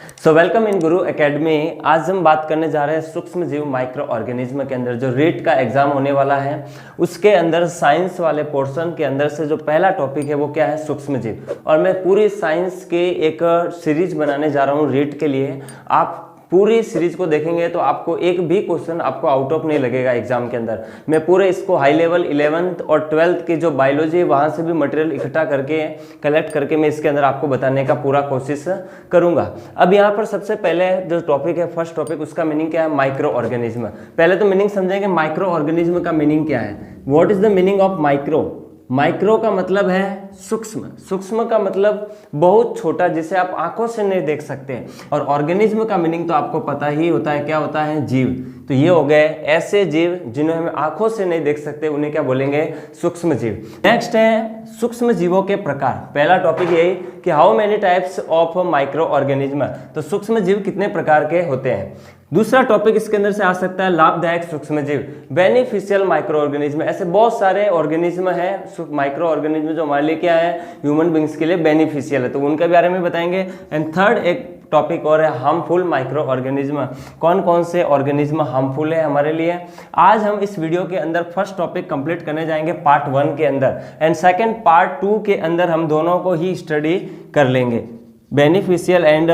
So welcome in Guru academy. आज हम बात करने जा रहे हैं सूक्ष्म जीव माइक्रो ऑर्गेनिज्म के अंदर जो रीट का एग्जाम होने वाला है उसके अंदर साइंस वाले पोर्शन के अंदर से जो पहला टॉपिक है वो क्या है, सूक्ष्म जीव। और मैं पूरी साइंस के एक सीरीज बनाने जा रहा हूँ रीट के लिए। आप पूरी सीरीज को देखेंगे तो आपको एक भी क्वेश्चन आपको आउट ऑफ नहीं लगेगा एग्जाम के अंदर। मैं पूरे इसको हाई लेवल 11th और 12th की जो बायोलॉजी है वहाँ से भी मटेरियल इकट्ठा करके कलेक्ट करके मैं इसके अंदर आपको बताने का पूरा कोशिश करूंगा। अब यहाँ पर सबसे पहले जो टॉपिक है, फर्स्ट टॉपिक, उसका मीनिंग क्या है, माइक्रो ऑर्गेनिज्म। पहले तो मीनिंग समझेंगे माइक्रो ऑर्गेनिज्म का मीनिंग क्या है। What is the meaning of micro. Micro का मतलब है सूक्ष्म, सूक्ष्म का मतलब बहुत छोटा जिसे आप आंखों से नहीं देख सकते। और ऑर्गेनिज्म का मीनिंग तो आपको पता ही होता है, क्या होता है, जीव। तो ये हो गए ऐसे जीव जिन्हें हम आंखों से नहीं देख सकते, उन्हें क्या बोलेंगे, सूक्ष्म जीव। नेक्स्ट है सूक्ष्म जीवों के प्रकार। पहला टॉपिक यही कि how many types of micro organism, तो सूक्ष्म जीव कितने प्रकार के होते हैं। दूसरा टॉपिक इसके अंदर से आ सकता है लाभदायक सूक्ष्म जीव, बेनिफिशियल माइक्रो ऑर्गेनिज्म। ऐसे बहुत सारे ऑर्गेनिज्म है माइक्रो ऑर्गेनिज्म जो हमारे लिए क्या है, ह्यूमन बींग्स के लिए बेनिफिशियल है, तो उनके बारे में बताएंगे। एंड थर्ड एक टॉपिक और है हार्मफुल माइक्रो ऑर्गेनिज्म। कौन कौन से ऑर्गेनिज्म हार्मफुल है हमारे लिए। आज हम इस वीडियो के अंदर फर्स्ट टॉपिक कंप्लीट करने जाएंगे पार्ट 1 के अंदर, एंड सेकंड पार्ट 2 के अंदर हम दोनों को ही स्टडी कर लेंगे, beneficial and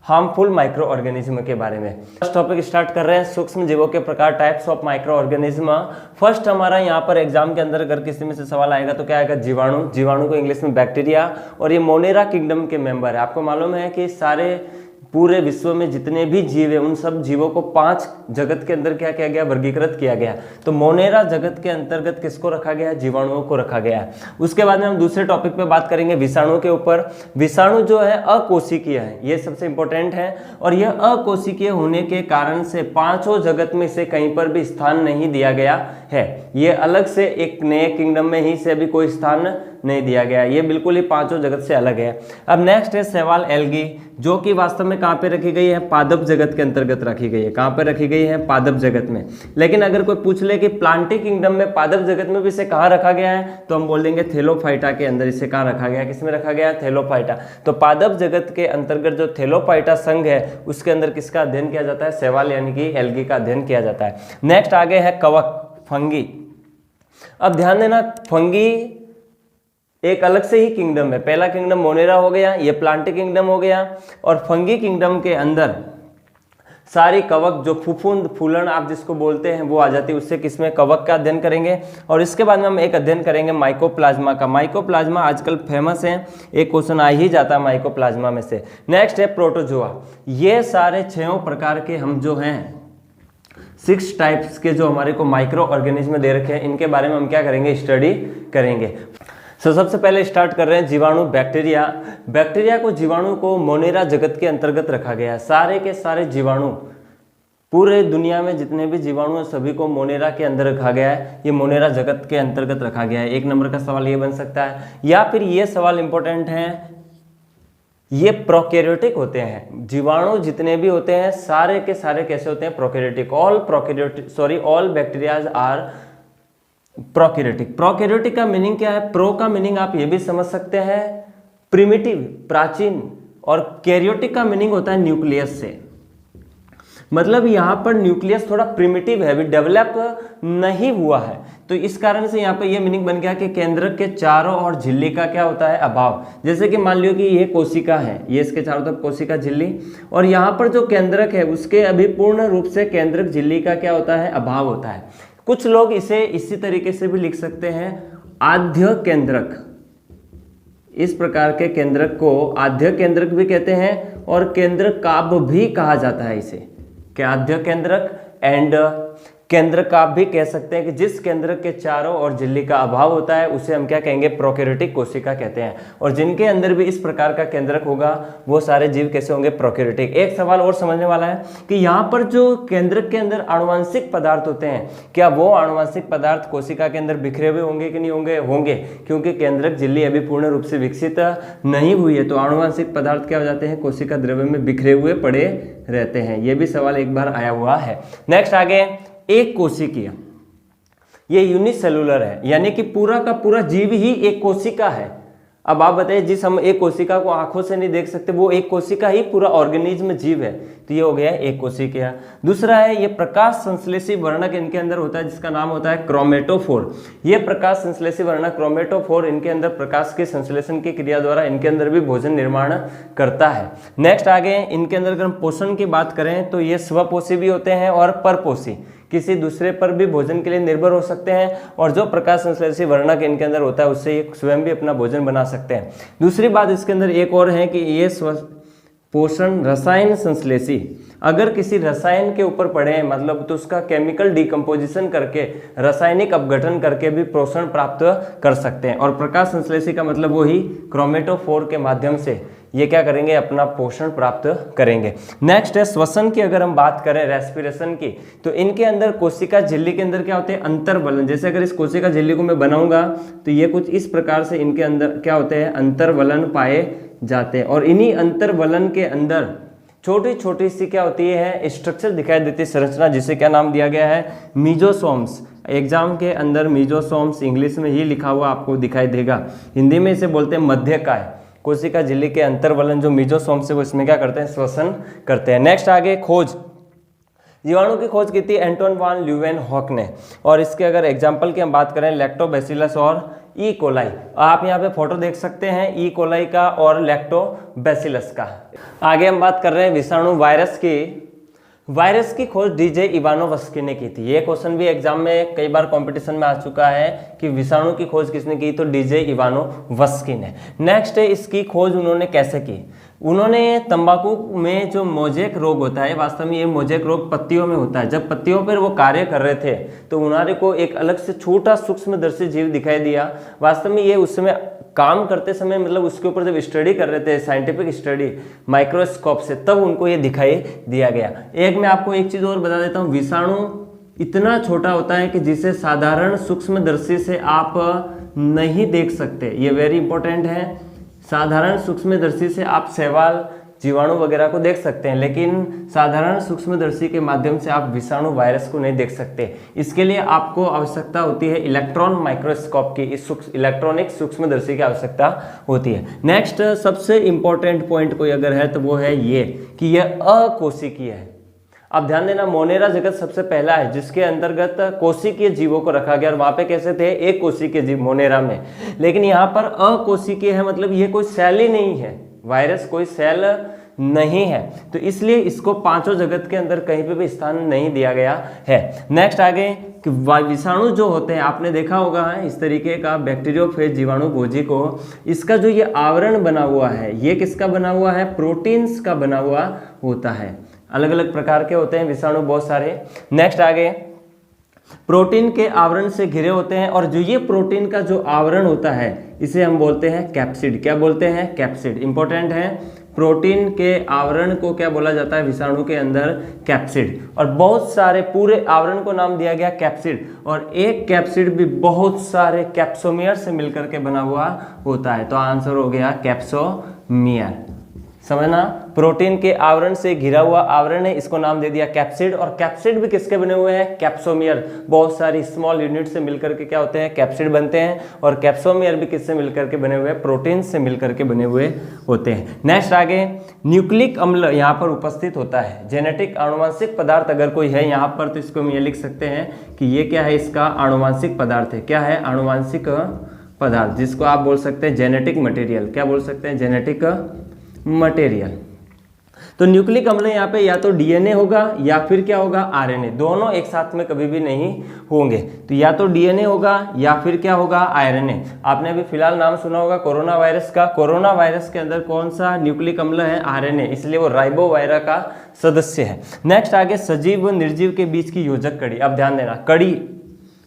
harmful micro organism के बारे में। फर्स्ट टॉपिक स्टार्ट कर रहे हैं, सूक्ष्म जीवों के प्रकार, types of micro organism. First हमारा यहाँ पर एग्जाम के अंदर अगर किसी में से सवाल आएगा तो क्या आएगा, जीवाणु। जीवाणु को इंग्लिश में बैक्टीरिया, और ये मोनेरा किंगडम के मेंबर है। आपको मालूम है कि सारे पूरे विश्व में जितने भी जीव है उन सब जीवों को 5 जगत के अंदर क्या किया गया, वर्गीकृत किया गया। तो मोनेरा जगत के अंतर्गत किसको रखा गया, जीवाणुओं को रखा गया है। उसके बाद में हम दूसरे टॉपिक पे बात करेंगे विषाणु के ऊपर। विषाणु जो है अकोशिकीय है, ये सबसे इंपॉर्टेंट है, और यह अकोशिकीय होने के कारण से 5 जगत में से कहीं पर भी स्थान नहीं दिया गया है। ये अलग से एक नए किंगडम में ही से अभी कोई स्थान नहीं दिया गया, ये बिल्कुल ही 5 जगत से अलग है। अब नेक्स्ट है शैवाल एल्गी, जो कि वास्तव में कहाँ पे रखी गई है, पादप जगत के अंतर्गत रखी गई है। कहाँ पे रखी गई है, पादप जगत में। लेकिन अगर कोई पूछ ले कि प्लांटी किंगडम में पादप जगत में भी इसे कहाँ रखा गया है, तो हम बोल देंगे थैलोफाइटा के अंदर इसे कहाँ रखा गया है, किसमें रखा गया है, थैलोफाइटा। तो पादप जगत के अंतर्गत जो थैलोफाइटा संघ है उसके अंदर किसका अध्ययन किया जाता है, शैवाल यानी कि एल्गी का अध्ययन किया जाता है। नेक्स्ट आगे है कवक, फंगी। अब ध्यान देना, फंगी एक अलग से ही किंगडम है। पहला किंगडम मोनेरा हो गया, ये प्लांटी किंगडम हो गया, और फंगी किंगडम के अंदर सारी कवक जो फुफुंद फूलन आप जिसको बोलते हैं वो आ जाती है। उससे किसमें, कवक का अध्ययन करेंगे। और इसके बाद में हम एक अध्ययन करेंगे माइकोप्लाज्मा का। माइकोप्लाज्मा आजकल फेमस है, एक क्वेश्चन आ ही जाता है माइकोप्लाज्मा में से। नेक्स्ट है प्रोटोजोआ। ये सारे 6 प्रकार के हम जो हैं 6 टाइप्स के जो हमारे को माइक्रो ऑर्गेनिज्म दे रखे हैं, इनके बारे में हम क्या करेंगे, स्टडी करेंगे। सबसे पहले स्टार्ट कर रहे हैं जीवाणु, बैक्टीरिया। बैक्टीरिया को, जीवाणु को मोनेरा जगत के अंतर्गत रखा गया है। सारे के सारे जीवाणु, पूरे दुनिया में जितने भी जीवाणु हैं सभी को मोनेरा के अंदर रखा गया है। ये मोनेरा जगत के अंतर्गत रखा गया है। 1 नंबर का सवाल ये बन सकता है, या फिर ये सवाल इंपॉर्टेंट है, ये प्रोकैरियोटिक होते हैं। जीवाणु जितने भी होते हैं सारे के सारे कैसे होते हैं, prokaryotic. All bacterias are prokaryotic. Prokaryotic का मीनिंग क्या है, प्रो का मीनिंग आप ये भी समझ सकते हैं प्रिमिटिव, प्राचीन, और कैरियोटिक का मीनिंग होता है न्यूक्लियस से। मतलब यहाँ पर न्यूक्लियस थोड़ा प्रिमिटिव है, अभी डेवलप नहीं हुआ है, तो इस कारण से यहाँ पे ये मीनिंग बन गया कि केंद्रक के चारों ओर झिल्ली का क्या होता है, अभाव। जैसे कि मान लियो कि ये कोशिका है, ये इसके चारों तरफ कोशिका झिल्ली, और यहाँ पर जो केंद्रक है उसके अभी पूर्ण रूप से केंद्रक झिल्ली का क्या होता है, अभाव होता है। कुछ लोग इसे इसी तरीके से भी लिख सकते हैं, आद्य केंद्रक। इस प्रकार के केंद्रक को आद्य केंद्रक भी कहते हैं, और केंद्रकाभ भी कहा जाता है इसे, क्या, आद्य केंद्रक एंड केंद्रकाभ भी कह सकते हैं कि जिस केंद्रक के चारों ओर झिल्ली का अभाव होता है उसे हम क्या कहेंगे, प्रोकैरियोटिक कोशिका कहते हैं। और जिनके अंदर भी इस प्रकार का केंद्रक होगा वो सारे जीव कैसे होंगे, प्रोकैरियोटिक। एक सवाल और समझने वाला है कि यहाँ पर जो केंद्रक के अंदर आनुवंशिक पदार्थ होते हैं, क्या वो आनुवंशिक पदार्थ कोशिका के अंदर बिखरे हुए होंगे कि नहीं होंगे, होंगे, क्योंकि केंद्रक झिल्ली अभी पूर्ण रूप से विकसित नहीं हुई है। तो आनुवंशिक पदार्थ क्या हो जाते हैं, कोशिका द्रव्य में बिखरे हुए पड़े रहते हैं। ये भी सवाल एक बार आया हुआ है। नेक्स्ट आगे, एक कोशिकीय, ये यूनिसेलुलर है, यानी कि पूरा का पूरा जीव ही एक कोशिका है। अब आप बताइए, जिस हम एक कोशिका को आंखों से नहीं देख सकते, वो एक कोशिका ही पूरा ऑर्गेनिज्म जीव है, तो ये हो गया एक कोशिका। दूसरा है ये प्रकाश संश्लेषी वर्णक इनके अंदर होता है, जिसका नाम होता है क्रोमेटोफोर। ये प्रकाश संश्लेषी वर्णक क्रोमेटोफोर इनके अंदर प्रकाश के संश्लेषण की क्रिया द्वारा इनके अंदर भी भोजन निर्माण करता है। नेक्स्ट आगे इनके अंदर अगर हम पोषण की बात करें तो ये स्वपोषी भी होते हैं और परपोषी, किसी दूसरे पर भी भोजन के लिए निर्भर हो सकते हैं, और जो प्रकाश संश्लेषी वर्णक इनके अंदर होता है उससे ये स्वयं भी अपना भोजन बना सकते हैं। दूसरी बात इसके अंदर एक और है कि ये पोषण रसायन संश्लेषी, अगर किसी रसायन के ऊपर पड़े मतलब तो उसका केमिकल डिकम्पोजिशन करके रासायनिक अपघटन करके भी पोषण प्राप्त कर सकते हैं। और प्रकाश संश्लेषी का मतलब वही क्रोमेटोफोर के माध्यम से ये क्या करेंगे, अपना पोषण प्राप्त करेंगे। नेक्स्ट है श्वसन की, अगर हम बात करें रेस्पिरेशन की, तो इनके अंदर कोशिका झिल्ली के अंदर क्या होते हैं, अंतर्वलन। जैसे अगर इस कोशिका झिल्ली को मैं बनाऊंगा तो ये कुछ इस प्रकार से इनके अंदर क्या होते हैं, अंतर्वलन पाए जाते हैं। और इन्हीं अंतर्वलन के अंदर छोटी छोटी सी क्या होती है, स्ट्रक्चर दिखाई देती है, संरचना, जिसे क्या नाम दिया गया है, मीजोसोम्स। एग्जाम के अंदर मीजोसोम्स इंग्लिश में ही लिखा हुआ आपको दिखाई देगा, हिंदी में इसे बोलते हैं मध्यकाय। कोशिका झिल्ली के अंतर्वलन जो मीजोसोम्स है वो इसमें क्या करते हैं, श्वसन करते हैं। नेक्स्ट आगे खोज, जीवाणु की खोज की थी एंटोन वान ल्यूवेनहॉक ने, और इसके अगर एग्जाम्पल की हम बात करें लैक्टोबैसिलस और ई कोलाई। आप यहाँ पे फोटो देख सकते हैं ई कोलाई का और लैक्टोबैसिलस का। आगे हम बात कर रहे हैं विषाणु वायरस की। वायरस की खोज डीजे इवानोव्स्की ने की थी। ये क्वेश्चन भी एग्जाम में कई बार कंपटीशन में आ चुका है कि विषाणु की खोज किसने की, तो डीजे इवानोव्स्की ने। नेक्स्ट है इसकी खोज उन्होंने कैसे की, उन्होंने तंबाकू में जो मोजेक रोग होता है, वास्तव में ये मोजेक रोग पत्तियों में होता है, जब पत्तियों पर वो कार्य कर रहे थे तो उन्होंने को एक अलग से छोटा सूक्ष्मदर्शी जीव दिखाई दिया। वास्तव में ये उस समय काम करते समय मतलब उसके ऊपर जब स्टडी कर रहे थे, साइंटिफिक स्टडी माइक्रोस्कोप से, तब उनको ये दिखाई दिया गया। एक मैं आपको एक चीज़ और बता देता हूँ, विषाणु इतना छोटा होता है कि जिसे साधारण सूक्ष्मदर्शी से आप नहीं देख सकते, ये वेरी इंपॉर्टेंट है। साधारण सूक्ष्मदर्शी से आप शैवाल, जीवाणु वगैरह को देख सकते हैं, लेकिन साधारण सूक्ष्मदर्शी के माध्यम से आप विषाणु वायरस को नहीं देख सकते। इसके लिए आपको आवश्यकता होती है इलेक्ट्रॉन माइक्रोस्कोप की, इस इलेक्ट्रॉनिक सूक्ष्मदर्शी की आवश्यकता होती है। नेक्स्ट सबसे इंपॉर्टेंट पॉइंट कोई अगर है तो वो है ये कि यह अकोशिकीय है। अब ध्यान देना, मोनेरा जगत सबसे पहला है जिसके अंतर्गत कोशिकीय जीवों को रखा गया, और वहां पे कैसे थे, एक कोशिकीय जीव मोनेरा में, लेकिन यहाँ पर अकोशिकीय है, मतलब ये कोई सेल ही नहीं है, वायरस कोई सेल नहीं है, तो इसलिए इसको पांचों जगत के अंदर कहीं पे भी स्थान नहीं दिया गया है। नेक्स्ट आगे कि विषाणु जो होते हैं, आपने देखा होगा इस तरीके का बैक्टीरियोफेज जीवाणु भोजी को, इसका जो ये आवरण बना हुआ है ये किसका बना हुआ है, प्रोटीन्स का बना हुआ होता है। अलग अलग प्रकार के होते हैं विषाणु बहुत सारे। नेक्स्ट आगे प्रोटीन के आवरण से घिरे होते हैं, और जो ये प्रोटीन का जो आवरण होता है इसे हम बोलते हैं कैप्सिड। क्या बोलते हैं, कैप्सिड। इंपॉर्टेंट है, प्रोटीन के आवरण को क्या बोला जाता है विषाणु के अंदर, कैप्सिड। और बहुत सारे पूरे आवरण को नाम दिया गया कैप्सिड, और एक कैप्सिड भी बहुत सारे कैप्सोमियर से मिलकर के बना हुआ होता है, तो आंसर हो गया कैप्सोमियर। समझना, प्रोटीन के आवरण से घिरा हुआ आवरण है, इसको नाम दे दिया कैप्सिड। और कैप्सिड भी किसके बने हुए हैं, कैप्सोमियर। बहुत सारी स्मॉल यूनिट से मिलकर के क्या होते हैं, कैप्सिड बनते हैं। और कैप्सोमियर भी किससे मिलकर के बने हुए हैं, प्रोटीन से मिलकर के बने हुए होते हैं। नेक्स्ट आगे न्यूक्लिक अम्ल यहाँ पर उपस्थित होता है। जेनेटिक आनुवांशिक पदार्थ अगर कोई है यहाँ पर तो इसको हम ये लिख सकते हैं कि ये क्या है, इसका आनुवांशिक पदार्थ है। क्या है, आनुवांशिक पदार्थ, जिसको आप बोल सकते हैं जेनेटिक मटेरियल। क्या बोल सकते हैं, जेनेटिक मटेरियल। तो न्यूक्लिक अम्ल यहाँ पे या तो डीएनए होगा या फिर क्या होगा, आरएनए। दोनों एक साथ में कभी भी नहीं होंगे, तो या तो डीएनए होगा या फिर क्या होगा, आरएनए। आपने अभी फिलहाल नाम सुना होगा कोरोना वायरस का। कोरोना वायरस के अंदर कौन सा न्यूक्लिक अम्ल है, आरएनए, इसलिए वो राइबोवायरा का सदस्य है। नेक्स्ट आगे सजीव व निर्जीव के बीच की योजक कड़ी। अब ध्यान देना,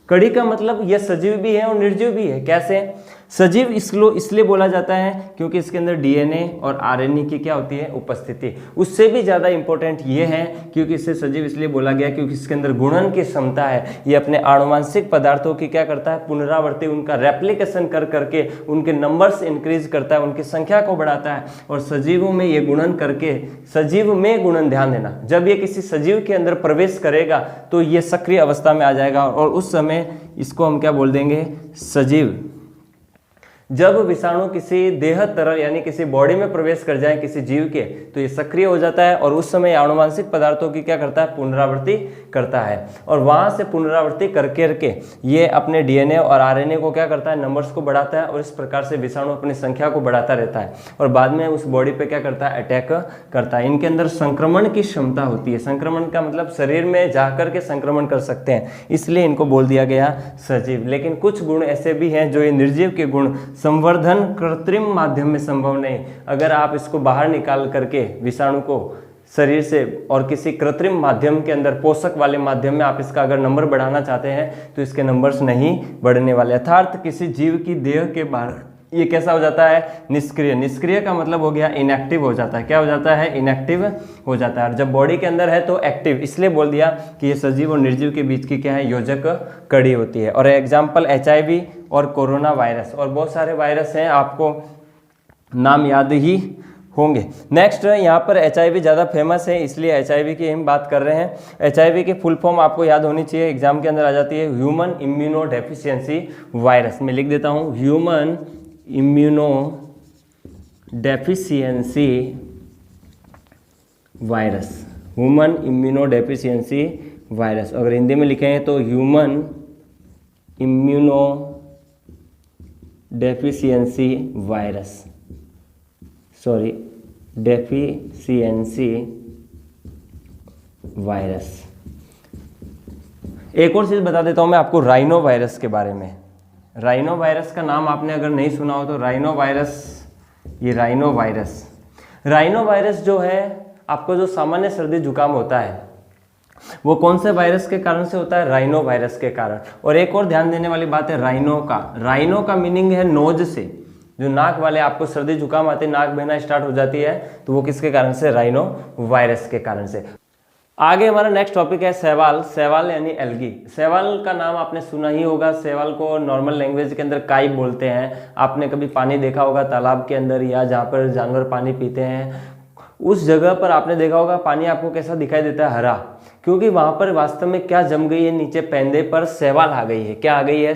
कड़ी का मतलब यह सजीव भी है और निर्जीव भी है। कैसे, सजीव इसलिए बोला जाता है क्योंकि इसके अंदर डीएनए और आरएनए की क्या होती है, उपस्थिति। उससे भी ज़्यादा इंपॉर्टेंट ये है क्योंकि इसे सजीव इसलिए बोला गया क्योंकि इसके अंदर गुणन की क्षमता है। ये अपने आनुवंशिक पदार्थों की क्या करता है, पुनरावृत्ति, उनका रेप्लिकेशन कर करके उनके नंबर्स इंक्रीज करता है, उनकी संख्या को बढ़ाता है। और सजीवों में ये गुणन करके, सजीव में गुणन, ध्यान देना, जब ये किसी सजीव के अंदर प्रवेश करेगा तो ये सक्रिय अवस्था में आ जाएगा और उस समय इसको हम क्या बोल देंगे, सजीव। जब विषाणु किसी देह तरल यानी किसी बॉडी में प्रवेश कर जाए किसी जीव के, तो ये सक्रिय हो जाता है और उस समय आनुवंशिक पदार्थों की क्या करता है, पुनरावृत्ति करता है। और वहां से पुनरावृत्ति करके ये अपने डीएनए और आरएनए को क्या करता है, नंबर्स को बढ़ाता है और इस प्रकार से विषाणु अपनी संख्या को बढ़ाता रहता है और बाद में उस बॉडी पे क्या करता है, अटैक करता है। इनके अंदर संक्रमण की क्षमता होती है। संक्रमण का मतलब शरीर में जाकर के संक्रमण कर सकते हैं, इसलिए इनको बोल दिया गया सजीव। लेकिन कुछ गुण ऐसे भी हैं जो ये निर्जीव के गुण, संवर्धन कृत्रिम माध्यम में संभव नहीं। अगर आप इसको बाहर निकाल करके विषाणु को शरीर से और किसी कृत्रिम माध्यम के अंदर, पोषक वाले माध्यम में आप इसका अगर नंबर बढ़ाना चाहते हैं तो इसके नंबर्स नहीं बढ़ने वाले। अर्थात किसी जीव की देह के बाहर ये कैसा हो जाता है, निष्क्रिय। निष्क्रिय का मतलब हो गया इनएक्टिव हो जाता है। क्या हो जाता है, इनएक्टिव हो जाता है। और जब बॉडी के अंदर है तो एक्टिव, इसलिए बोल दिया कि ये सजीव और निर्जीव के बीच की क्या है, योजक कड़ी होती है। और एग्जाम्पल HIV और कोरोना वायरस, और बहुत सारे वायरस हैं, आपको नाम याद ही होंगे। नेक्स्ट यहाँ पर HIV ज़्यादा फेमस है, इसलिए HIV की हम बात कर रहे हैं। HIV की फुल फॉर्म आपको याद होनी चाहिए, एग्जाम के अंदर आ जाती है, ह्यूमन इम्यूनो डेफिशिएंसी वायरस। मैं लिख देता हूँ, human immuno deficiency virus, human immuno deficiency virus. अगर हिंदी में लिखें तो human immuno deficiency virus, sorry deficiency virus. एक और चीज़ बता देता हूँ मैं आपको राइनो वायरस के बारे में। राइनो वायरस का नाम आपने अगर नहीं सुना हो तो राइनो वायरस, ये राइनो वायरस जो है, आपको जो सामान्य सर्दी जुकाम होता है वो कौन से वायरस के कारण से होता है, राइनो वायरस के कारण। और एक और ध्यान देने वाली बात है राइनो का मीनिंग है नोज से। जो नाक वाले आपको सर्दी जुकाम आते हैं, नाक बहना स्टार्ट हो जाती है, तो वो किसके कारण से, राइनो वायरस के कारण से। आगे हमारा नेक्स्ट टॉपिक है शैवाल यानी एल्गी। शैवाल का नाम आपने सुना ही होगा। शैवाल को नॉर्मल लैंग्वेज के अंदर काई बोलते हैं। आपने कभी पानी देखा होगा तालाब के अंदर या जहाँ पर जानवर पानी पीते हैं, उस जगह पर आपने देखा होगा पानी आपको कैसा दिखाई देता है, हरा, क्योंकि वहां पर वास्तव में क्या जम गई है, नीचे पैंदे पर शैवाल आ गई है। क्या आ गई है,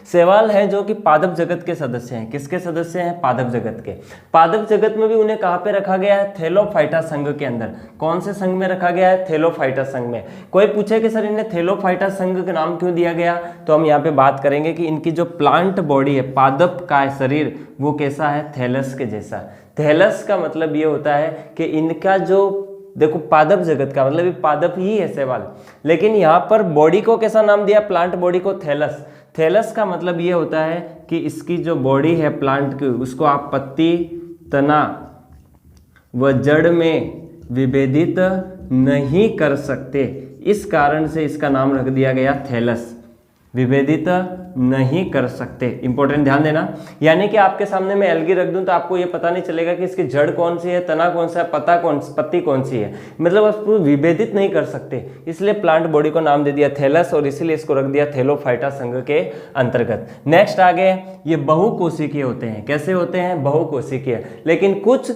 शैवाल है जो कि पादप जगत के सदस्य हैं। किसके सदस्य हैं, पादप जगत के। पादप जगत में भी उन्हें कहाँ पे रखा गया है, थैलोफाइटा संघ के अंदर। कौन से संघ में रखा गया है, थैलोफाइटा संघ में। कोई पूछे कि सर इन्हें थैलोफाइटा संघ का नाम क्यों दिया गया, तो हम यहाँ पे बात करेंगे कि इनकी जो प्लांट बॉडी है, पादप का शरीर, वो कैसा है, थैलस के जैसा। थैलस का मतलब ये होता है कि इनका जो, देखो पादप जगत का मतलब ये पादप ही है शैवाल, लेकिन यहाँ पर बॉडी को कैसा नाम दिया, प्लांट बॉडी को थैलस। थैलस का मतलब ये होता है कि इसकी जो बॉडी है प्लांट की, उसको आप पत्ती, तना व जड़ में विभेदित नहीं कर सकते। इस कारण से इसका नाम रख दिया गया थैलस, विभेदित नहीं कर सकते। इंपॉर्टेंट ध्यान देना। यानी कि आपके सामने मैं एल्गी रख दूं तो आपको ये पता नहीं चलेगा कि इसकी जड़ कौन सी है, तना कौन सा है, पत्ती कौन सी है, मतलब आप विभेदित नहीं कर सकते। इसलिए प्लांट बॉडी को नाम दे दिया थैलस और इसीलिए इसको रख दिया थैलोफाइटा संघ के अंतर्गत। नेक्स्ट आगे, ये बहुकोशिकीय होते हैं। कैसे होते हैं, बहुकोशिकीय। लेकिन कुछ,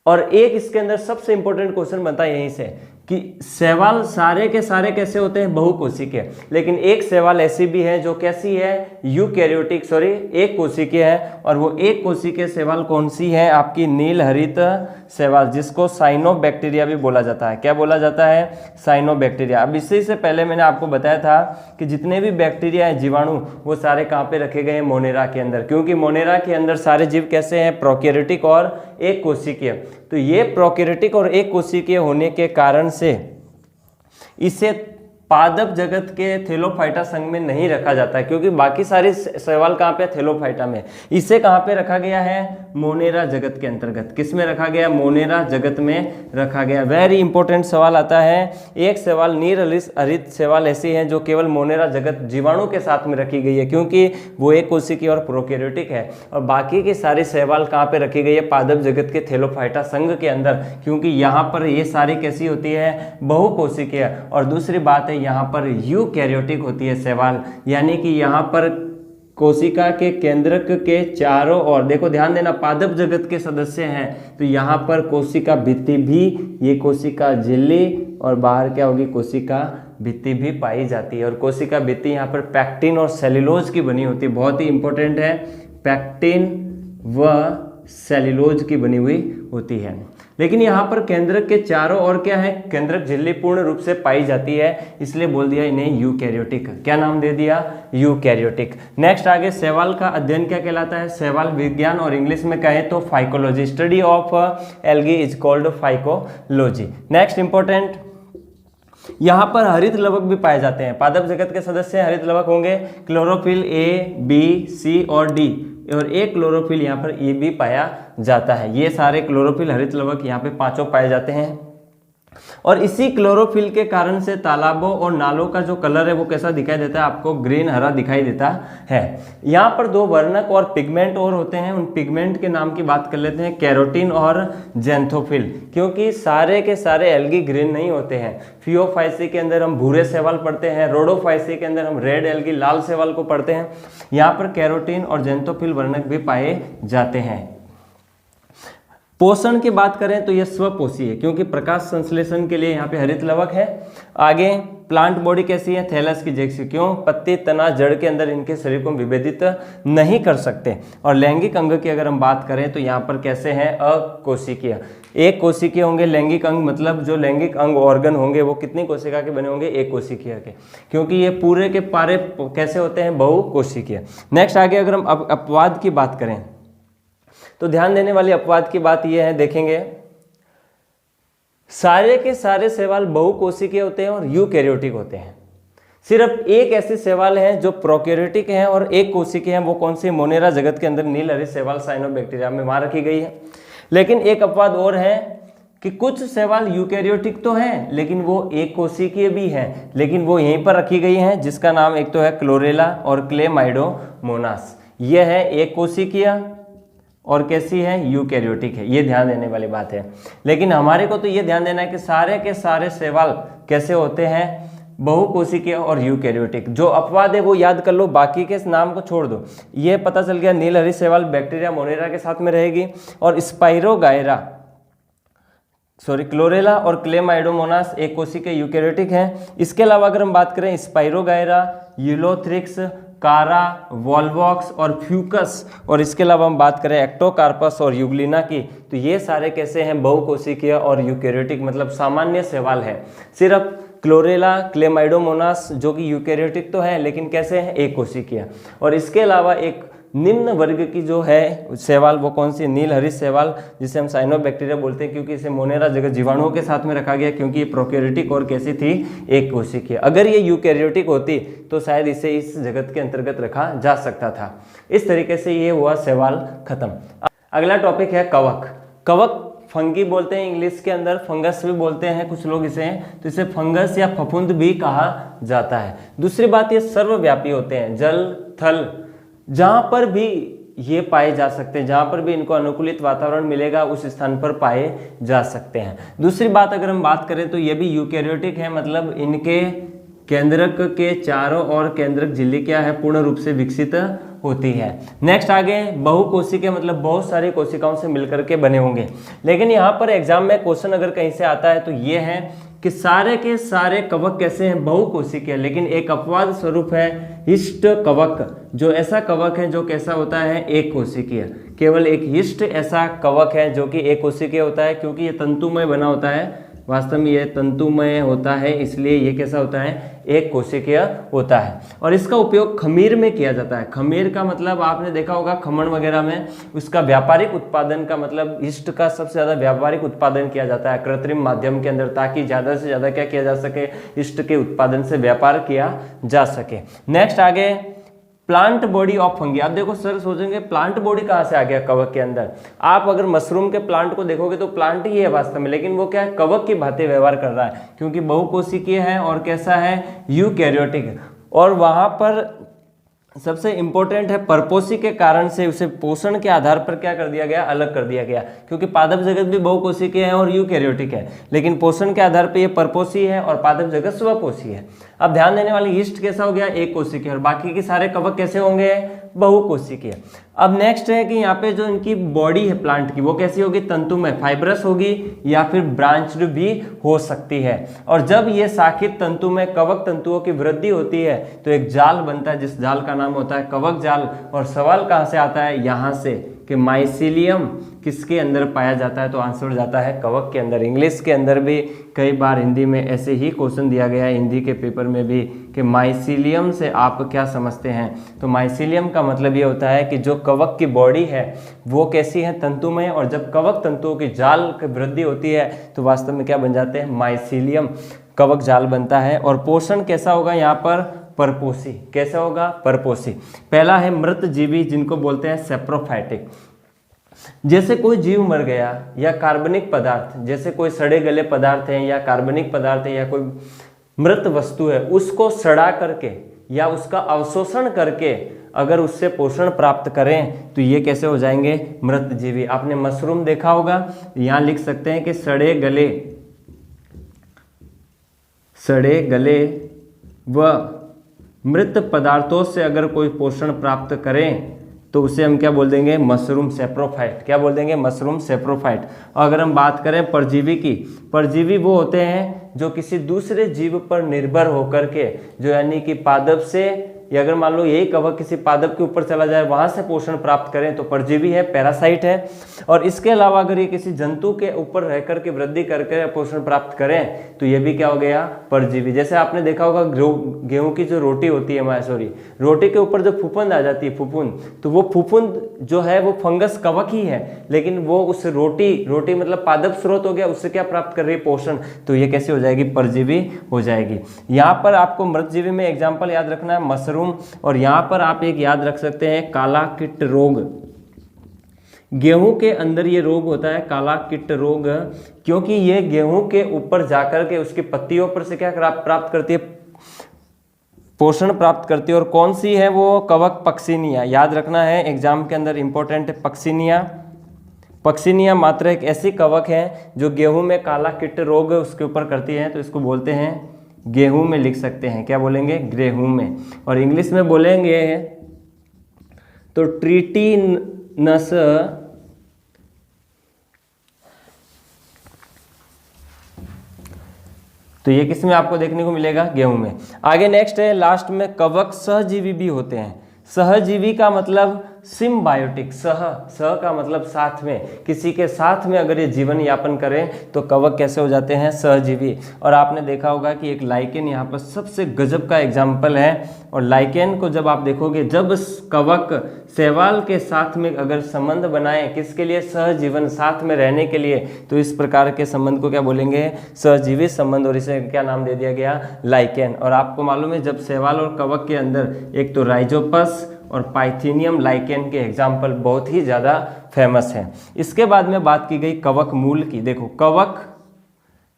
और एक इसके अंदर सबसे इंपॉर्टेंट क्वेश्चन बनता है यहीं से कि शैवाल सारे के सारे कैसे होते हैं, बहुकोशिकीय। लेकिन एक शैवाल ऐसी भी है जो कैसी है, यूकैरियोटिक, सॉरी एक कोशिकीय है। और वो एक कोशिकीय शैवाल कौन सी है, आपकी नील हरित शैवाल, जिसको साइनोबैक्टीरिया भी बोला जाता है। क्या बोला जाता है, साइनोबैक्टीरिया। अब इसी से पहले मैंने आपको बताया था कि जितने भी बैक्टीरिया हैं, जीवाणु, वो सारे कहाँ पे रखे गए हैं, मोनेरा के अंदर। क्योंकि मोनेरा के अंदर सारे जीव कैसे हैं, प्रोकैरियोटिक और एक कोशिकीय। तो ये प्रोकैरियोटिक और एक कोशिकीय होने के कारण से इसे पादप जगत के थैलोफाइटा संघ में नहीं रखा जाता है, क्योंकि बाकी सारे शैवाल कहाँ पे, थैलोफाइटा में। इसे कहाँ पे रखा गया है, मोनेरा जगत के अंतर्गत। किस में रखा गया, मोनेरा जगत में रखा गया। वेरी इंपॉर्टेंट सवाल आता है। एक सवाल, नील हरित शैवाल ऐसी है जो केवल मोनेरा जगत जीवाणु के साथ में रखी गई है, क्योंकि वो एक कोशिकीय और प्रोकैरियोटिक है। और बाकी की सारी शैवाल कहाँ पे रखी गई है, पादप जगत के थैलोफाइटा संघ के अंदर, क्योंकि यहाँ पर ये सारी कैसी होती है, बहुकोशिकीय। और दूसरी बात है, यहाँ पर यूकैरियोटिक होती है शैवाल, यानी कि यहाँ पर कोशिका के केंद्रक के चारों ओर, देखो ध्यान देना, पादप जगत के सदस्य हैं तो यहाँ पर कोशिका भित्ति भी, ये कोशिका झिल्ली, और बाहर क्या होगी, कोशिका भित्ति भी पाई जाती है। और कोशिका भित्ति यहाँ पर पैक्टिन और सेल्यूलोज की बनी होती है, बहुत ही इंपॉर्टेंट है, पैक्टिन व सेल्यूलोज की बनी हुई होती है। लेकिन यहाँ पर केंद्रक के चारों ओर क्या है, केंद्रक झिल्ली पूर्ण रूप से पाई जाती है, इसलिए बोल दिया इन्हें यूकैरियोटिक। क्या नाम दे दिया, यूकैरियोटिक। नेक्स्ट आगे शैवाल का अध्ययन क्या कहलाता है, शैवाल विज्ञान, और इंग्लिश में कहें तो phycology, study of algae is called phycology. Next important, यहाँ पर हरित लवक भी पाए जाते हैं। पादप जगत के सदस्य हरित लवक होंगे क्लोरोफिल ए, बी, सी और डी, और एक क्लोरोफिल यहाँ पर ई भी पाया जाता है। ये सारे क्लोरोफिल हरित लवक यहाँ पे पांचों पाए जाते हैं। और इसी क्लोरोफिल के कारण से तालाबों और नालों का जो कलर है वो कैसा दिखाई देता है, आपको ग्रीन हरा दिखाई देता है। यहाँ पर दो वर्णक और पिगमेंट और होते हैं, उन पिगमेंट के नाम की बात कर लेते हैं, कैरोटीन और जेंथोफिल। क्योंकि सारे के सारे एल्गी ग्रीन नहीं होते हैं। फियोफाइसी के अंदर हम भूरे शैवाल पढ़ते हैं, रोडोफाइसी के अंदर हम रेड एल्गी लाल शैवाल को पढ़ते हैं। यहाँ पर कैरोटीन और जेंथोफिल वर्णक भी पाए जाते हैं। पोषण की बात करें तो यह स्वपोषी है, क्योंकि प्रकाश संश्लेषण के लिए यहाँ पे हरित लवक है। आगे प्लांट बॉडी कैसी है, थैलस की जैसी, क्यों, पत्ती, तना, जड़ के अंदर इनके शरीर को विभेदित नहीं कर सकते। और लैंगिक अंग की अगर हम बात करें तो यहाँ पर कैसे हैं, अकोशिकीय। एक कोशिकीय होंगे लैंगिक अंग, मतलब जो लैंगिक अंग ऑर्गन होंगे वो कितनी कोशिका के बने होंगे, एक कोशिकीय के, क्योंकि ये पूरे के पारे कैसे होते हैं, बहुकोशिकीय। नेक्स्ट आगे अगर हम अपवाद की बात करें तो ध्यान देने वाली अपवाद की बात यह है, देखेंगे सारे के सारे शैवाल बहुकोशिकीय होते हैं और यूकैरियोटिक होते हैं। सिर्फ एक ऐसे शैवाल हैं जो प्रोकैरियोटिक हैं और एक कोशिकीय हैं, वो कौन सी, मोनेरा जगत के अंदर नीलहरित शैवाल साइनोबैक्टीरिया में वहां रखी गई है। लेकिन एक अपवाद और है कि कुछ शैवाल यूकैरियोटिक तो हैं लेकिन वो एक कोशिकीय भी हैं, लेकिन वो यहीं पर रखी गई हैं, जिसका नाम एक तो है क्लोरेला और क्लेमाइडोमोनास। यह है एक कोशिकीय और कैसी है, यूकैरियोटिक है। ये ध्यान देने वाली बात है। लेकिन हमारे को तो ये ध्यान देना है कि सारे के सारे शैवाल कैसे होते हैं, बहुकोशिकीय और यूकैरियोटिक। जो अपवाद है वो याद कर लो, बाकी के नाम को छोड़ दो। ये पता चल गया नीलहरित शैवाल बैक्टीरिया मोनेरा के साथ में रहेगी, और स्पाइरोगायरा क्लोरेला और क्लेमाइडोमोनास एक कोशिकीय यूकैरियोटिक है। इसके अलावा अगर हम बात करें स्पाइरोगायरा, यूलोथ्रिक्स, कारा, वॉल्वॉक्स और फ्यूकस, और इसके अलावा हम बात करें एक्टोकार्पस और यूग्लिना की, तो ये सारे कैसे हैं, बहुकोशिकीय और यूकैरियोटिक, मतलब सामान्य शैवाल है। सिर्फ क्लोरेला, क्लेमाइडोमोनास जो कि यूकैरियोटिक तो है लेकिन कैसे हैं, एक कोशिकीय। और इसके अलावा एक निम्न वर्ग की जो है शैवाल, वो कौन सी, नीलहरित शैवाल, जिसे हम साइनोबैक्टीरिया बोलते हैं, क्योंकि इसे मोनेरा जगत जीवाणुओं के साथ में रखा गया, क्योंकि ये प्रोकैरियोटिक और कैसी थी, एक कोशिकीय। अगर ये यूकैरियोटिक होती तो शायद इसे इस जगत के अंतर्गत रखा जा सकता था। इस तरीके से ये हुआ शैवाल खत्म। अगला टॉपिक है कवक। कवक फंगी बोलते हैं, इंग्लिश के अंदर फंगस भी बोलते हैं कुछ लोग इसे, तो इसे फंगस या फफूंद भी कहा जाता है। दूसरी बात, ये सर्वव्यापी होते हैं, जल थल जहां पर भी ये पाए जा सकते हैं, जहां पर भी इनको अनुकूलित वातावरण मिलेगा उस स्थान पर पाए जा सकते हैं। दूसरी बात अगर हम बात करें तो ये भी यूकैरियोटिक है, मतलब इनके केंद्रक के चारों ओर केंद्रक झिल्ली क्या है, पूर्ण रूप से विकसित होती है। नेक्स्ट आगे बहुकोशिकीय, मतलब बहुत सारी कोशिकाओं से मिलकर के बने होंगे। लेकिन यहाँ पर एग्जाम में क्वेश्चन अगर कहीं से आता है तो ये है कि सारे के सारे कवक कैसे हैं, बहुकोशिकीय, लेकिन एक अपवाद स्वरूप है हिस्ट कवक, जो ऐसा कवक है जो कैसा होता है, एक कोशिकीय। केवल एक हिस्ट ऐसा कवक है जो कि एक कोशिकीय होता है, क्योंकि ये तंतुमय बना होता है, वास्तव में ये तंतुमय होता है, इसलिए ये कैसा होता है, एक कोशिकीय होता है। और इसका उपयोग खमीर में किया जाता है। खमीर का मतलब आपने देखा होगा खमण वगैरह में, उसका व्यापारिक उत्पादन का मतलब ईस्ट का सबसे ज़्यादा व्यापारिक उत्पादन किया जाता है कृत्रिम माध्यम के अंदर, ताकि ज़्यादा से ज़्यादा क्या किया जा सके, ईस्ट के उत्पादन से व्यापार किया जा सके। नेक्स्ट आगे प्लांट बॉडी ऑफ फंगी। आप देखो सर सोचेंगे प्लांट बॉडी कहाँ से आ गया कवक के अंदर। आप अगर मशरूम के प्लांट को देखोगे तो प्लांट ही है वास्तव में, लेकिन वो क्या है, कवक की भांति व्यवहार कर रहा है, क्योंकि बहुकोशिकीय है और कैसा है, यूकैरियोटिक। और वहां पर सबसे इंपॉर्टेंट है परपोषी के कारण से उसे पोषण के आधार पर क्या कर दिया गया, अलग कर दिया गया, क्योंकि पादप जगत भी बहुकोशिकीय है और यूकैरियोटिक है, लेकिन पोषण के आधार पर ये परपोषी है और पादप जगत स्वपोषी है। अब ध्यान देने वाली ईस्ट कैसा हो गया, एक कोशिकीय, और बाकी के सारे कवक कैसे होंगे, बहुकोशिकीय। अब नेक्स्ट है कि यहाँ पे जो इनकी बॉडी है प्लांट की वो कैसी होगी, तंतुमय फाइब्रस होगी या फिर ब्रांच्ड भी हो सकती है। और जब ये शाखित तंतुमय कवक तंतुओं की वृद्धि होती है तो एक जाल बनता है जिस जाल का नाम होता है कवक जाल। और सवाल कहाँ से आता है, यहाँ से कि माइसीलियम किसके अंदर पाया जाता है, तो आंसर जाता है कवक के अंदर। इंग्लिश के अंदर भी कई बार हिंदी में ऐसे ही क्वेश्चन दिया गया है, हिंदी के पेपर में भी, कि माइसीलियम से आप क्या समझते हैं। तो माइसीलियम का मतलब ये होता है कि जो कवक की बॉडी है वो कैसी है, तंतुमय। और जब कवक तंतुओं की जाल की वृद्धि होती है तो वास्तव में क्या बन जाते हैं, माइसीलियम कवक जाल बनता है। और पोषण कैसा होगा यहाँ पर, परपोषी। कैसा होगा, परपोषी। पहला है मृत जीवी जिनको बोलते हैं सेप्रोफाइटिक। जैसे कोई जीव मर गया या कार्बनिक पदार्थ, जैसे कोई सड़े गले पदार्थ हैं या कार्बनिक पदार्थ है या कोई मृत वस्तु है, उसको सड़ा करके या उसका अवशोषण करके अगर उससे पोषण प्राप्त करें तो ये कैसे हो जाएंगे, मृत जीवी। आपने मशरूम देखा होगा, यहाँ लिख सकते हैं कि सड़े गले व मृत पदार्थों से अगर कोई पोषण प्राप्त करें तो उसे हम क्या बोल देंगे, मशरूम सेप्रोफाइट। क्या बोल देंगे, मशरूम सेप्रोफाइट। और अगर हम बात करें परजीवी की, परजीवी वो होते हैं जो किसी दूसरे जीव पर निर्भर होकर के, जो यानी कि पादप से, या अगर मान लो यही कवक किसी पादप के ऊपर चला जाए वहां से पोषण प्राप्त करें तो परजीवी है, पैरासाइट है। और इसके अलावा अगर ये किसी जंतु के ऊपर रह करके वृद्धि करके पोषण प्राप्त करें तो ये भी क्या हो गया, परजीवी। जैसे आपने देखा होगा गेहूं की जो रोटी होती है, रोटी के ऊपर जो फफूंद आ जाती है, फफूंद, तो वो फफूंद जो है वो फंगस कवक ही है, लेकिन वो उस रोटी मतलब पादप स्रोत हो गया, उससे क्या प्राप्त कर रही है, पोषण। तो ये कैसे हो जाएगी, परजीवी हो जाएगी। यहाँ पर आपको मृतजीवी में एग्जाम्पल याद रखना है, मशरूम। और यहां पर आप एक याद रख सकते हैं, काला कीट रोग। गेहूं के अंदर ये रोग होता है, काला कीट रोग, क्योंकि ये गेहूं के ऊपर जाकर के उसकी पत्तियों पर से क्या प्राप्त करती है, पोषण प्राप्त करती है। और कौन सी है वो, कवक पक्सिनिया। याद रखना है, एग्जाम के अंदर इंपॉर्टेंट है पक्सिनिया। पक्सिनिया मात्र एक ऐसी कवक है जो गेहूं में काला कीट रोग उसके ऊपर करती है, तो इसको बोलते हैं, गेहूं में लिख सकते हैं, क्या बोलेंगे, गेहूं में। और इंग्लिश में बोलेंगे तो ट्रिटिनस तो ये किस में आपको देखने को मिलेगा, गेहूं में। आगे नेक्स्ट है, लास्ट में कवक सहजीवी भी होते हैं। सहजीवी का मतलब सिम्बायोटिक, सह का मतलब साथ में, किसी के साथ में अगर ये जीवन यापन करें तो कवक कैसे हो जाते हैं, सहजीवी। और आपने देखा होगा कि एक लाइकेन यहाँ पर सबसे गजब का एग्जाम्पल है। और लाइकेन को जब आप देखोगे, जब कवक शैवाल के साथ में अगर संबंध बनाए, किसके लिए, सहजीवन, साथ में रहने के लिए, तो इस प्रकार के संबंध को क्या बोलेंगे, सहजीवी संबंध। और इसे क्या नाम दे दिया गया, लाइकेन। और आपको मालूम है, जब शैवाल और कवक के अंदर एक तो राइजोपस और पाइथीनियम लाइकेन के एग्जाम्पल बहुत ही ज़्यादा फेमस हैं। इसके बाद में बात की गई कवक मूल की। देखो, कवक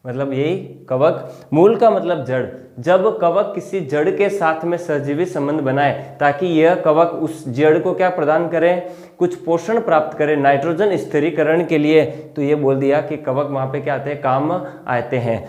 मतलब यही, कवक मूल का मतलब जड़। जब कवक किसी जड़ के साथ में सहजीवी संबंध बनाए ताकि यह कवक उस जड़ को क्या प्रदान करे, कुछ पोषण प्राप्त करे, नाइट्रोजन स्थिरीकरण के लिए, तो ये बोल दिया कि कवक वहाँ पे क्या आते हैं, काम आते हैं।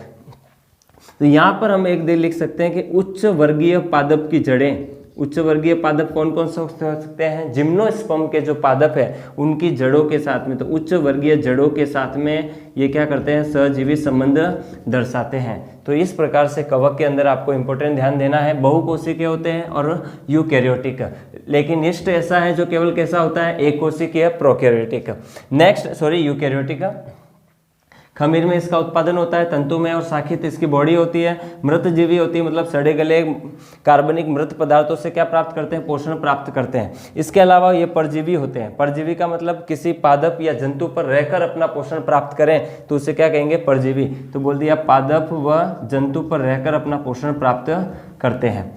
तो यहाँ पर हम एक दे लिख सकते हैं कि उच्च वर्गीय पादप की जड़ें। उच्च वर्गीय पादप कौन कौन से हो सकते हैं, जिम्नोस्पर्म के जो पादप है उनकी जड़ों के साथ में, तो उच्च वर्गीय जड़ों के साथ में ये क्या करते हैं, सहजीवी संबंध दर्शाते हैं। तो इस प्रकार से कवक के अंदर आपको इंपॉर्टेंट ध्यान देना है, बहुकोशिकीय होते हैं और यूकैरियोटिक। लेकिन यीस्ट ऐसा है जो केवल कैसा होता है, एक कोशिकीय, प्रोकैरियोटिक। यूकैरियोटिक। खमीर में इसका उत्पादन होता है, तंतु में और शाखित इसकी बॉडी होती है। मृतजीवी होती है, मतलब सड़े गले कार्बनिक मृत पदार्थों से क्या प्राप्त करते हैं, पोषण प्राप्त करते हैं। इसके अलावा ये परजीवी होते हैं। परजीवी का मतलब किसी पादप या जंतु पर रहकर अपना पोषण प्राप्त करें तो उसे क्या कहेंगे, परजीवी। तो बोल दिया पादप व जंतु पर रहकर अपना पोषण प्राप्त करते हैं।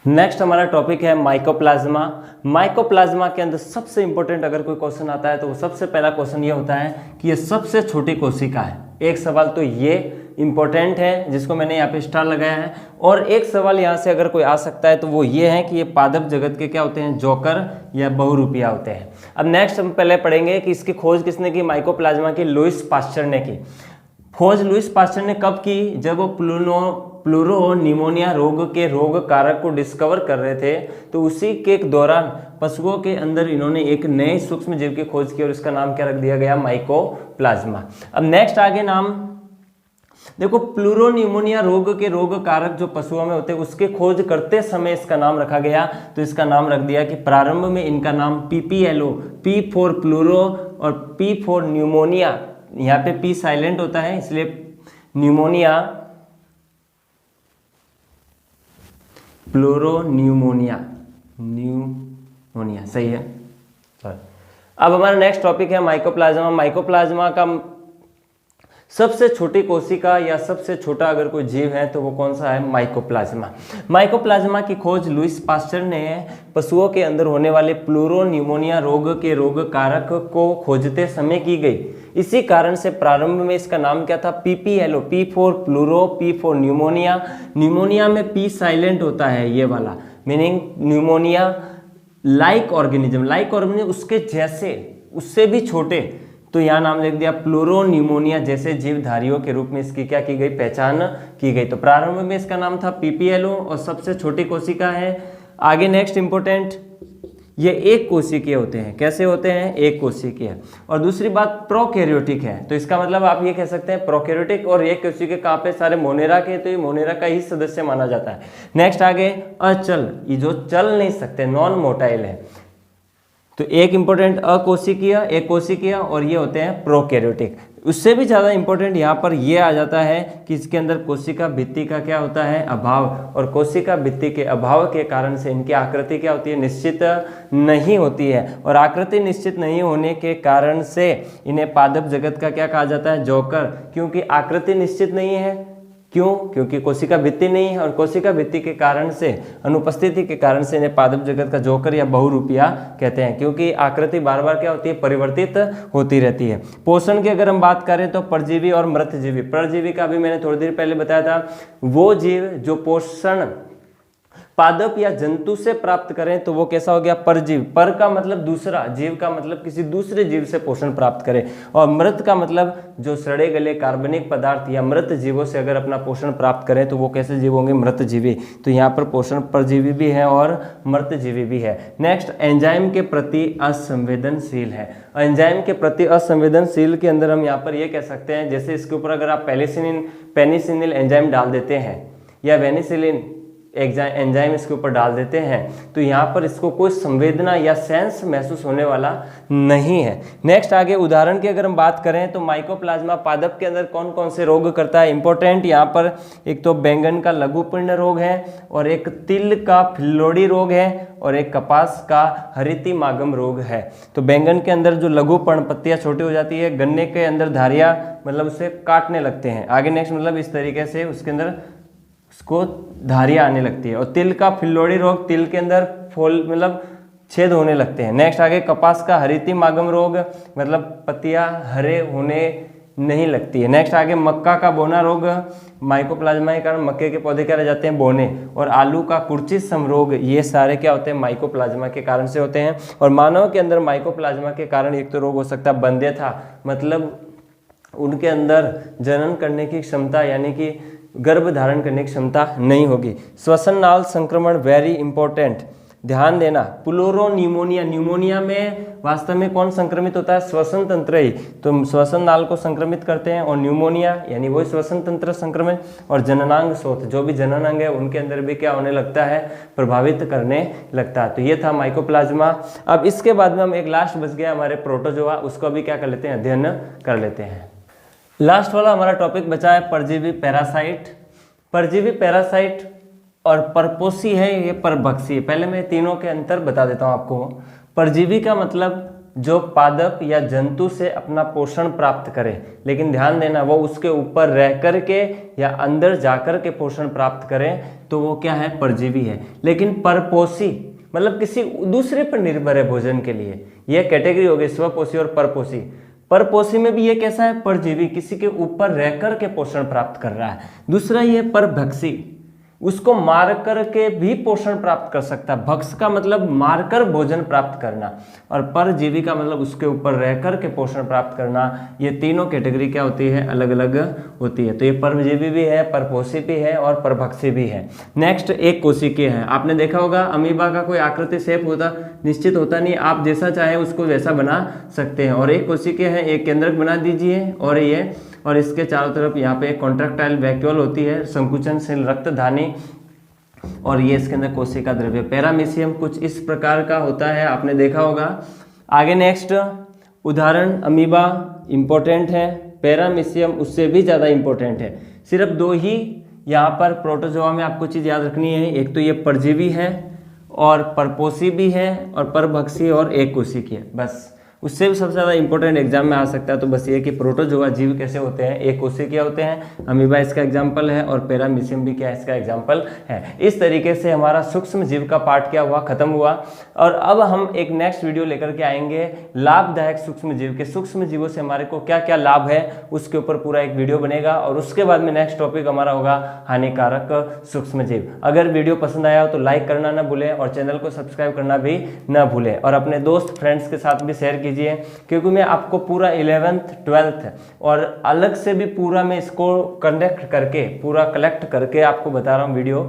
नेक्स्ट हमारा टॉपिक है माइकोप्लाज्मा। माइकोप्लाज्मा के अंदर सबसे इंपॉर्टेंट अगर कोई क्वेश्चन आता है तो वो सबसे पहला क्वेश्चन ये होता है कि ये सबसे छोटी कोशिका है। एक सवाल तो ये इंपॉर्टेंट है जिसको मैंने यहाँ पे स्टार लगाया है। और एक सवाल यहाँ से अगर कोई आ सकता है तो वो ये है कि ये पादप जगत के क्या होते हैं, जोकर या बहुरूपिया होते हैं। अब नेक्स्ट हम पहले पढ़ेंगे कि इसकी खोज किसने की, माइकोप्लाज्मा की लुईस पास्चर ने की। खोज लुईस पास्चर ने कब की, जब वो प्लूरो निमोनिया रोग के रोग कारक को डिस्कवर कर रहे थे, तो उसी के दौरान पशुओं के अंदर इन्होंने एक नए सूक्ष्म जीव की खोज की और इसका नाम क्या रख दिया गया, माइकोप्लाज्मा। अब नेक्स्ट आगे नाम देखो, प्लूरोनिमोनिया रोग के रोग कारक जो पशुओं में होते हैं उसके खोज करते समय इसका नाम रखा गया, तो इसका नाम रख दिया कि प्रारंभ में इनका नाम PPLO, P फॉर प्लूरो और P फॉर न्यूमोनिया, यहाँ पे P साइलेंट होता है इसलिए न्यूमोनिया, प्लूरोन्यूमोनिया, न्यूमोनिया सही है। अब हमारा नेक्स्ट टॉपिक है माइकोप्लाज्मा। माइकोप्लाज्मा का सबसे छोटी कोशिका या सबसे छोटा अगर कोई जीव है तो वो कौन सा है, माइकोप्लाज्मा। माइकोप्लाज्मा की खोज लुईस पास्चर ने पशुओं के अंदर होने वाले प्लूरोन्यूमोनिया रोग के रोग कारक को खोजते समय की गई। इसी कारण से प्रारंभ में इसका नाम क्या था, PPLO, P for pleuro, P for pneumonia. Pneumonia में P साइलेंट होता है ये वाला, मीनिंग न्यूमोनिया लाइक ऑर्गेनिज्म उसके जैसे, उससे भी छोटे, तो यहाँ नाम लिख दिया प्लूरोन्यूमोनिया जैसे जीवधारियों के रूप में इसकी क्या की गई, पहचान की गई। तो प्रारंभ में इसका नाम था PPLO और सबसे छोटी कोशिका है। आगे नेक्स्ट इंपॉर्टेंट, ये एक कोशिकीय होते हैं। कैसे होते हैं, एक कोशिकीय। और दूसरी बात प्रोकैरियोटिक है, तो इसका मतलब आप ये कह सकते हैं प्रोकैरियोटिक और एक कोशिकीय कहाँ पे, सारे मोनेरा के, तो ये मोनेरा का ही सदस्य माना जाता है। नेक्स्ट आगे अचल, ये जो चल नहीं सकते, नॉन मोटाइल है, तो एक इंपॉर्टेंट अकोशिकीय, एक कोशिकीय, और ये होते हैं प्रोकैरियोटिक। उससे भी ज़्यादा इंपॉर्टेंट यहाँ पर ये आ जाता है कि इसके अंदर कोशिका भित्ति का क्या होता है, अभाव, और कोशिका भित्ति के अभाव के कारण से इनकी आकृति क्या होती है, निश्चित नहीं होती है। और आकृति निश्चित नहीं होने के कारण से इन्हें पादप जगत का क्या कहा जाता है, जोकर, क्योंकि आकृति निश्चित नहीं है। क्यों, क्योंकि कोशिका भित्ति नहीं है, और कोशिका भित्ति के कारण से, अनुपस्थिति के कारण से इन्हें पादप जगत का जोकर या बहुरूपिया कहते हैं, क्योंकि आकृति बार बार क्या होती है, परिवर्तित होती रहती है। पोषण की अगर हम बात करें तो परजीवी और मृतजीवी। परजीवी का भी मैंने थोड़ी देर पहले बताया था, वो जीव जो पोषण पादप या जंतु से प्राप्त करें तो वो कैसा हो गया, परजीव। पर का मतलब दूसरा, जीव का मतलब किसी दूसरे जीव से पोषण प्राप्त करें, और मृत का मतलब जो सड़े गले कार्बनिक पदार्थ या मृत जीवों से अगर अपना पोषण प्राप्त करें तो वो कैसे जीव होंगे, मृतजीवी। तो यहाँ पर पोषण परजीवी भी है और मृतजीवी भी है। नेक्स्ट, एंजाइम के प्रति असंवेदनशील है। एंजाइम के प्रति असंवेदनशील के अंदर हम यहाँ पर ये कह सकते हैं, जैसे इसके ऊपर अगर आप पेनिसिलिन एंजाइम डाल देते हैं या वेनिसिलिन एंजाइम इसके ऊपर डाल देते हैं, तो यहाँ पर इसको कोई संवेदना या सेंस महसूस होने वाला नहीं है। नेक्स्ट आगे उदाहरण की अगर हम बात करें तो माइकोप्लाज्मा पादप के अंदर कौन कौन से रोग करता है, इंपॉर्टेंट यहाँ पर एक तो बैंगन का लघुपिंड रोग है, और एक तिल का फिल्लोड़ी रोग है, और एक कपास का हरितिमागम रोग है। तो बैंगन के अंदर जो लघुपर्ण, पत्तियां छोटी हो जाती है, गन्ने के अंदर धारियां मतलब उसे काटने लगते हैं। आगे नेक्स्ट मतलब इस तरीके से उसके अंदर उसको धारियां आने लगती है। और तिल का फिल्लोड़ी रोग, तिल के अंदर फूल मतलब छेद होने लगते हैं। नेक्स्ट आगे कपास का हरितिमागम रोग, मतलब पत्तियां हरे होने नहीं लगती है। नेक्स्ट आगे मक्का का बोना रोग, माइकोप्लाज्मा के कारण मक्के के पौधे क्या रह जाते हैं, बोने। और आलू का कुर्ची सम रोग, ये सारे क्या होते हैं, माइकोप्लाज्मा के कारण से होते हैं। और मानव के अंदर माइकोप्लाज्मा के कारण एक तो रोग हो सकता है बंध्यता, मतलब उनके अंदर जनन करने की क्षमता यानी कि गर्भ धारण करने की क्षमता नहीं होगी। श्वसन नाल संक्रमण वेरी इंपॉर्टेंट, ध्यान देना। प्लूरोन्यूमोनिया, न्यूमोनिया में वास्तव में कौन संक्रमित होता है, श्वसन तंत्र ही, तो श्वसन नाल को संक्रमित करते हैं। और न्यूमोनिया यानी वही श्वसन तंत्र संक्रमण, और जननांग शोथ, जो भी जनन अंग है उनके अंदर भी क्या होने लगता है, प्रभावित करने लगता है। तो ये था माइकोप्लाज्मा। अब इसके बाद में हम एक लास्ट बच गया हमारे प्रोटोजोआ, उसको भी क्या कर लेते हैं, अध्ययन कर लेते हैं। लास्ट वाला हमारा टॉपिक बचा है परजीवी पैरासाइट। परजीवी पैरासाइट और परपोषी है, ये परभक्षी है। पहले मैं तीनों के अंतर बता देता हूँ आपको। परजीवी का मतलब जो पादप या जंतु से अपना पोषण प्राप्त करे, लेकिन ध्यान देना वो उसके ऊपर रह कर के या अंदर जाकर के पोषण प्राप्त करें तो वो क्या है, परजीवी है। लेकिन परपोषी मतलब किसी दूसरे पर निर्भर है भोजन के लिए, यह कैटेगरी हो गई स्वपोषी और परपोषी। परपोषी में भी ये कैसा है, परजीवी, किसी के ऊपर रहकर के पोषण प्राप्त कर रहा है। दूसरा ये परभक्षी, उसको मार करके भी पोषण प्राप्त कर सकता है। भक्ष का मतलब मारकर भोजन प्राप्त करना, और परजीवी का मतलब उसके ऊपर रह कर के पोषण प्राप्त करना। ये तीनों कैटेगरी क्या होती है, अलग अलग होती है। तो ये परजीवी भी है, परपोषी भी है और परभक्षी भी है। नेक्स्ट एक कोशिकीय है। आपने देखा होगा अमीबा का कोई आकृति शेप होता निश्चित होता नहीं, आप जैसा चाहे उसको वैसा बना सकते हैं। और एक कोशिकीय है, एक केंद्रक बना दीजिए और ये, और इसके चारों तरफ यहाँ पे कॉन्ट्रैक्टाइल वैक्यूल होती है, संकुचनशील रक्तधानी, और ये इसके अंदर कोशिका द्रव्य। पैरामीशियम कुछ इस प्रकार का होता है, आपने देखा होगा। आगे नेक्स्ट उदाहरण अमीबा इंपॉर्टेंट है, पैरामीशियम उससे भी ज़्यादा इंपॉर्टेंट है। सिर्फ दो ही यहाँ पर प्रोटोजोआ में आपको चीज़ याद रखनी है, एक तो ये परजीवी है और परपोषी भी है और परभक्षी और एक कोशिकीय, बस। उससे भी सबसे ज़्यादा इंपॉर्टेंट एग्जाम में आ सकता है। तो बस ये कि प्रोटोजोआ जीव कैसे होते हैं, एक कोशिकीय होते हैं, अमीबा इसका एग्जाम्पल है और पैरामीशियम भी क्या है, इसका एग्जाम्पल है। इस तरीके से हमारा सूक्ष्म जीव का पार्ट क्या हुआ, खत्म हुआ। और अब हम एक नेक्स्ट वीडियो लेकर के आएंगे लाभदायक सूक्ष्म जीव के, सूक्ष्म जीवों से हमारे को क्या क्या लाभ है उसके ऊपर पूरा एक वीडियो बनेगा। और उसके बाद में नेक्स्ट टॉपिक हमारा होगा हानिकारक सूक्ष्म जीव। अगर वीडियो पसंद आया हो तो लाइक करना ना भूलें और चैनल को सब्सक्राइब करना भी ना भूलें, और अपने दोस्त फ्रेंड्स के साथ भी शेयर कीजिए, क्योंकि मैं आपको पूरा 11th 12th और अलग से भी पूरा मैं इसको कलेक्ट करके आपको बता रहा हूँ वीडियो